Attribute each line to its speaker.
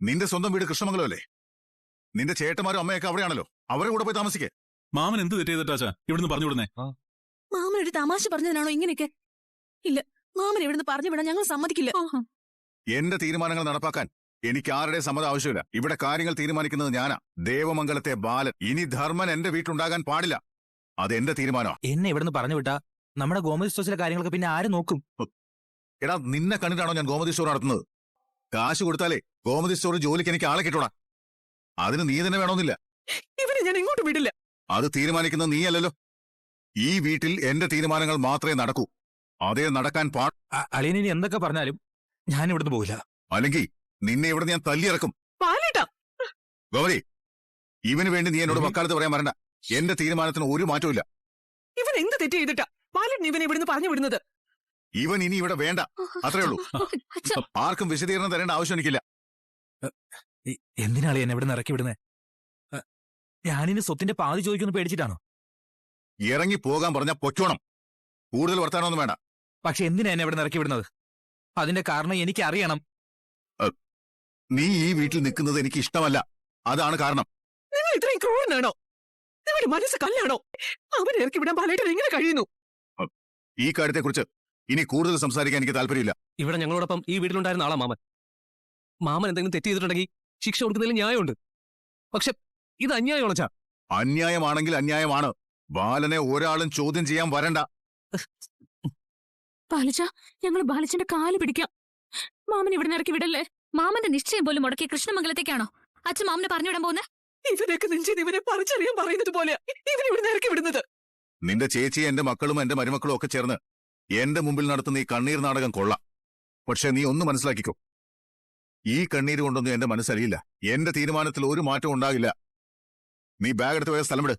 Speaker 1: നിന്റെ സ്വന്തം വീട് കൃഷ്ണമംഗലം അല്ലേ? നിന്റെ ചേട്ടന്മാരും അമ്മയൊക്കെ അവിടെയാണല്ലോ. അവരെ കൂടെ പോയി താമസിക്കേ.
Speaker 2: മാമൻ എന്ത് തെറ്റ് ചെയ്തിട്ടാച്ചാ ഇവിടുന്ന് പറഞ്ഞു വിടുന്നേ?
Speaker 3: മാമൻ ഒരു തമാശ പറഞ്ഞതിനാണോ ഇങ്ങനെയൊക്കെ? ഇല്ല, മാമൻ ഇവിടുന്ന് പറഞ്ഞു വിടാൻ ഞങ്ങൾ സമ്മതിക്കില്ല.
Speaker 1: എന്റെ തീരുമാനങ്ങൾ നടപ്പാക്കാൻ എനിക്ക് ആരുടെ സമ്മതം ആവശ്യമില്ല. ഇവിടെ കാര്യങ്ങൾ തീരുമാനിക്കുന്നത് ഞാനാ. ദേവമംഗലത്തെ ബാലൻ. ഇനി ധർമ്മൻ എന്റെ വീട്ടിലുണ്ടാകാൻ പാടില്ല. അത് എന്റെ തീരുമാനമാണ്.
Speaker 4: എന്നെ ഇവിടുന്ന് പറഞ്ഞു വിട്ടാ നമ്മുടെ ഗോമതി സ്റ്റോഴ്സിലെ കാര്യങ്ങളൊക്കെ പിന്നെ ആര് നോക്കും?
Speaker 1: എടാ, നിന്നെ കണ്ടിട്ടാണോ ഞാൻ ഗോമതി സ്റ്റോർ നടത്തുന്നത്? കാശ് കൊടുത്താലേ ഗോമതി സ്റ്റോർ ജോലിക്ക് എനിക്ക് ആളെ കിട്ടൂടാ. അതിന് നീ തന്നെ വേണമെന്നില്ല.
Speaker 3: ഇവനെ ഞാൻ ഇങ്ങോട്ട് വിടില്ല.
Speaker 1: അത് തീരുമാനിക്കുന്നത് നീയല്ലല്ലോ. ഈ വീട്ടിൽ എന്റെ തീരുമാനങ്ങൾ മാത്രമേ നടക്കൂ. അതേ നടക്കാൻ
Speaker 4: അളിയനി എന്തൊക്കെ പറഞ്ഞാലും ഞാൻ ഇവിടുന്ന് പോകില്ല.
Speaker 1: അല്ലെങ്കിൽ നിന്നെ ഇവിടെ ഞാൻ തല്ലിയിറക്കും. ഗൗരി, ഇവന് വേണ്ടി നീ എന്നോട് വക്കാലത്ത് പറയാൻ വരണ്ട. എന്റെ തീരുമാനത്തിന് ഒരു മാറ്റവും ഇല്ല.
Speaker 3: ഇവൻ എന്ത് തെറ്റ് ചെയ്തിട്ടാ ബാലൻ ഇവനെ ഇവിടുന്ന് പറഞ്ഞു വിടുന്നത്?
Speaker 1: ഇവൻ ഇനി ഇവിടെ വേണ്ട, അത്രേ ഉള്ളൂ. ആർക്കും വിശദീകരണം തരേണ്ട ആവശ്യം എനിക്കില്ല.
Speaker 4: എന്തിനാളി എന്നെ ഇവിടെ ഇറക്കി വിടുന്നേ? ഞാനിന് സ്വത്തിന്റെ പാതി ചോദിക്കുന്നു പേടിച്ചിട്ടാണോ?
Speaker 1: ഇറങ്ങി പോകാൻ പറഞ്ഞാൽ പൊച്ചോണം. കൂടുതൽ വർത്താനൊന്നും വേണ്ട.
Speaker 4: പക്ഷെ എന്തിനാ എന്നെ ഇവിടെ ഇറക്കി വിടുന്നത്? അതിന്റെ കാരണം എനിക്ക് അറിയണം.
Speaker 1: നീ ഈ വീട്ടിൽ നിൽക്കുന്നത് എനിക്ക് ഇഷ്ടമല്ല. അതാണ് കാരണം.
Speaker 3: നിങ്ങൾ ഇത്രയും ക്രൂരനാണോ? നിങ്ങളുടെ മനസ്സ് കല്ലാണോ? അവനെ ഇറക്കി വിടാൻ ബാലേട്ടൻ എങ്ങനെ കഴിയുന്നു?
Speaker 1: ഈ കാര്യത്തെക്കുറിച്ച് ഇനി കൂടുതൽ സംസാരിക്കാൻ എനിക്ക് താല്പര്യമില്ല.
Speaker 5: ഇവിടെ ഞങ്ങളോടൊപ്പം ഈ വീട്ടിലുണ്ടായിരുന്ന ആളാ മാമൻ. മാമൻ എന്തെങ്കിലും തെറ്റ് ചെയ്തിട്ടുണ്ടെങ്കിൽ ശിക്ഷ കൊടുക്കുന്നതിൽ ന്യായമുണ്ട്. പക്ഷെ ഇത് അന്യായമാണോ?
Speaker 1: അന്യായമാണെങ്കിൽ അന്യായമാണ്. ബാലനെ ഒരാളും ചോദ്യം ചെയ്യാൻ വരണ്ട.
Speaker 6: ബാലച്ച, ഞങ്ങൾ ബാലച്ചന്റെ കാല് പിടിക്കാം. മാമൻ ഇവിടെ ഇറക്കി വിടല്ലേ? മാമന്റെ നിശ്ചയം പോലും മുടക്കി കൃഷ്ണമംഗലത്തേക്കാണോ അച്ഛൻ മാമനെ പറഞ്ഞുവിടാൻ പോകുന്നത്?
Speaker 3: ഇവനൊക്കെ നെഞ്ചിൽ ഇവനെ പറിച്ചറിയാൻ പറയുന്നത് പോലെ ഇവനെ ഇവിടെ ഇറക്കി വിടുന്നത്.
Speaker 1: നിന്റെ ചേച്ചി, എന്റെ മക്കളും എന്റെ മരുമക്കളും ഒക്കെ ചേർന്ന് എന്റെ മുമ്പിൽ നടത്തുന്ന ഈ കണ്ണീർ നാടകം കൊള്ളാം. പക്ഷെ നീ ഒന്ന് മനസ്സിലാക്കിക്കോ, ഈ കണ്ണീര് കൊണ്ടൊന്നും എന്റെ മനസ്സറിയില്ല. എന്റെ തീരുമാനത്തിൽ ഒരു മാറ്റവും ഉണ്ടാകില്ല. നീ ബാഗ് എടുത്ത് പോയ സ്ഥലം വിട്.